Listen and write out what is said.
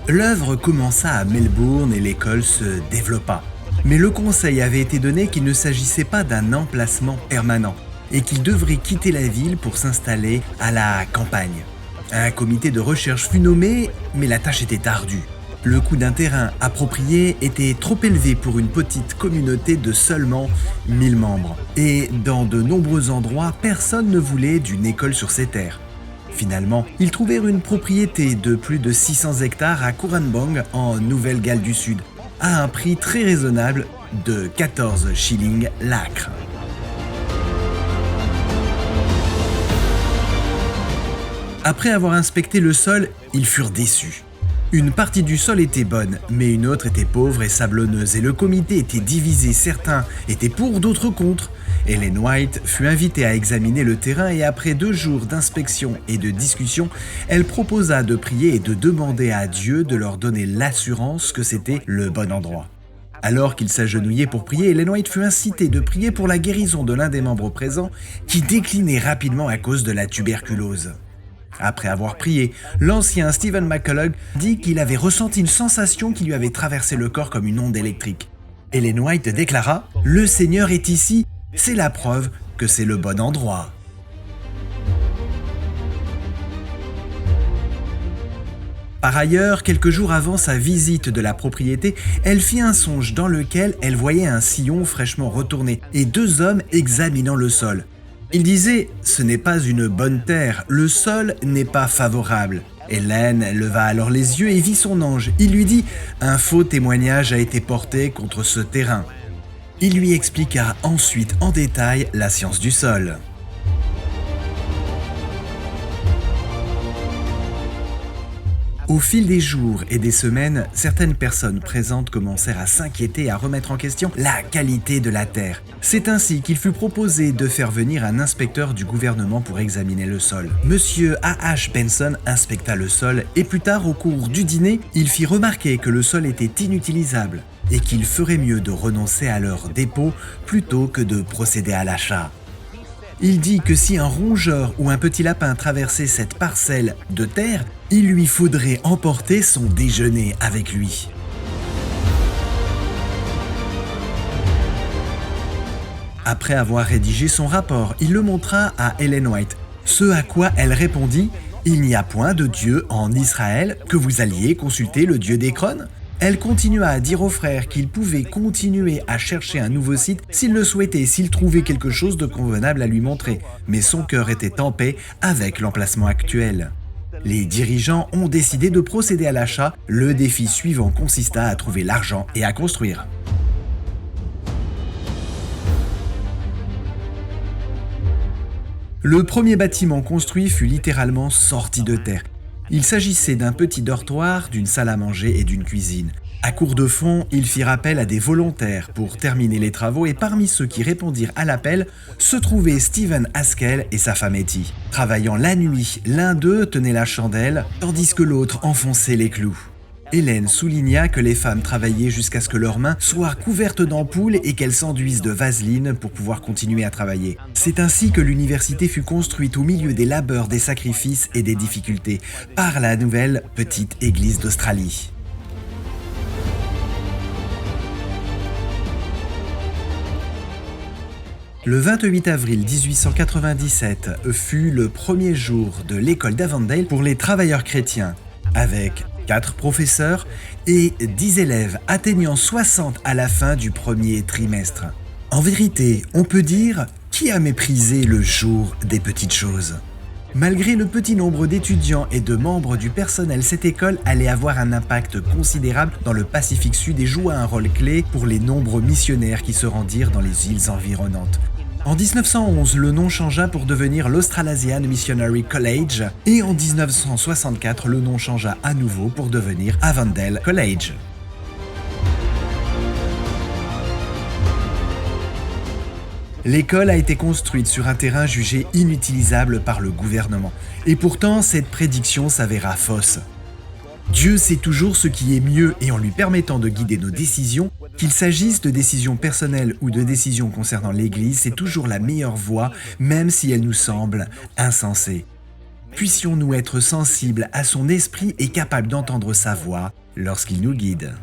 L'œuvre commença à Melbourne et l'école se développa. Mais le conseil avait été donné qu'il ne s'agissait pas d'un emplacement permanent et qu'il devrait quitter la ville pour s'installer à la campagne. Un comité de recherche fut nommé, mais la tâche était ardue. Le coût d'un terrain approprié était trop élevé pour une petite communauté de seulement 1000 membres. Et dans de nombreux endroits, personne ne voulait d'une école sur ces terres. Finalement, ils trouvèrent une propriété de plus de 600 hectares à Cooranbong, en Nouvelle-Galles du Sud, à un prix très raisonnable de 14 shillings l'acre. Après avoir inspecté le sol, ils furent déçus. Une partie du sol était bonne, mais une autre était pauvre et sablonneuse, et le comité était divisé, certains étaient pour, d'autres contre. Ellen White fut invitée à examiner le terrain et après 2 jours d'inspection et de discussion, elle proposa de prier et de demander à Dieu de leur donner l'assurance que c'était le bon endroit. Alors qu'il s'agenouillait pour prier, Ellen White fut incitée de prier pour la guérison de l'un des membres présents qui déclinait rapidement à cause de la tuberculose. Après avoir prié, l'ancien Stephen McCulloch dit qu'il avait ressenti une sensation qui lui avait traversé le corps comme une onde électrique. Ellen White déclara « Le Seigneur est ici, c'est la preuve que c'est le bon endroit. » Par ailleurs, quelques jours avant sa visite de la propriété, elle fit un songe dans lequel elle voyait un sillon fraîchement retourné et 2 hommes examinant le sol. Il disait « Ce n'est pas une bonne terre, le sol n'est pas favorable ». Hélène leva alors les yeux et vit son ange. Il lui dit « Un faux témoignage a été porté contre ce terrain ». Il lui expliqua ensuite en détail la science du sol. Au fil des jours et des semaines, certaines personnes présentes commencèrent à s'inquiéter et à remettre en question la qualité de la terre. C'est ainsi qu'il fut proposé de faire venir un inspecteur du gouvernement pour examiner le sol. Monsieur A.H. Benson inspecta le sol et plus tard, au cours du dîner, il fit remarquer que le sol était inutilisable et qu'il ferait mieux de renoncer à leur dépôt plutôt que de procéder à l'achat. Il dit que si un rongeur ou un petit lapin traversait cette parcelle de terre, il lui faudrait emporter son déjeuner avec lui. Après avoir rédigé son rapport, il le montra à Ellen White, ce à quoi elle répondit « Il n'y a point de Dieu en Israël, que vous alliez consulter le Dieu d'Écron ?» Elle continua à dire aux frères qu'ils pouvaient continuer à chercher un nouveau site s'ils le souhaitaient, s'ils trouvaient quelque chose de convenable à lui montrer, mais son cœur était en paix avec l'emplacement actuel. Les dirigeants ont décidé de procéder à l'achat. Le défi suivant consista à trouver l'argent et à construire. Le premier bâtiment construit fut littéralement sorti de terre. Il s'agissait d'un petit dortoir, d'une salle à manger et d'une cuisine. À court de fonds, ils firent appel à des volontaires pour terminer les travaux et parmi ceux qui répondirent à l'appel se trouvaient Stephen Haskell et sa femme Etty. Travaillant la nuit, l'un d'eux tenait la chandelle, tandis que l'autre enfonçait les clous. Hélène souligna que les femmes travaillaient jusqu'à ce que leurs mains soient couvertes d'ampoules et qu'elles s'enduisent de vaseline pour pouvoir continuer à travailler. C'est ainsi que l'université fut construite au milieu des labeurs, des sacrifices et des difficultés par la nouvelle petite église d'Australie. Le 28 avril 1897 fut le premier jour de l'école d'Avondale pour les travailleurs chrétiens, avec 4 professeurs et 10 élèves atteignant 60 à la fin du premier trimestre. En vérité, on peut dire qui a méprisé le jour des petites choses. Malgré le petit nombre d'étudiants et de membres du personnel, cette école allait avoir un impact considérable dans le Pacifique Sud et joua un rôle clé pour les nombreux missionnaires qui se rendirent dans les îles environnantes. En 1911, le nom changea pour devenir l'Australasian Missionary College et en 1964, le nom changea à nouveau pour devenir Avondale College. L'école a été construite sur un terrain jugé inutilisable par le gouvernement. Et pourtant, cette prédiction s'avéra fausse. Dieu sait toujours ce qui est mieux et en lui permettant de guider nos décisions, qu'il s'agisse de décisions personnelles ou de décisions concernant l'Église, c'est toujours la meilleure voie, même si elle nous semble insensée. puissions-nous être sensibles à son esprit et capables d'entendre sa voix lorsqu'il nous guide.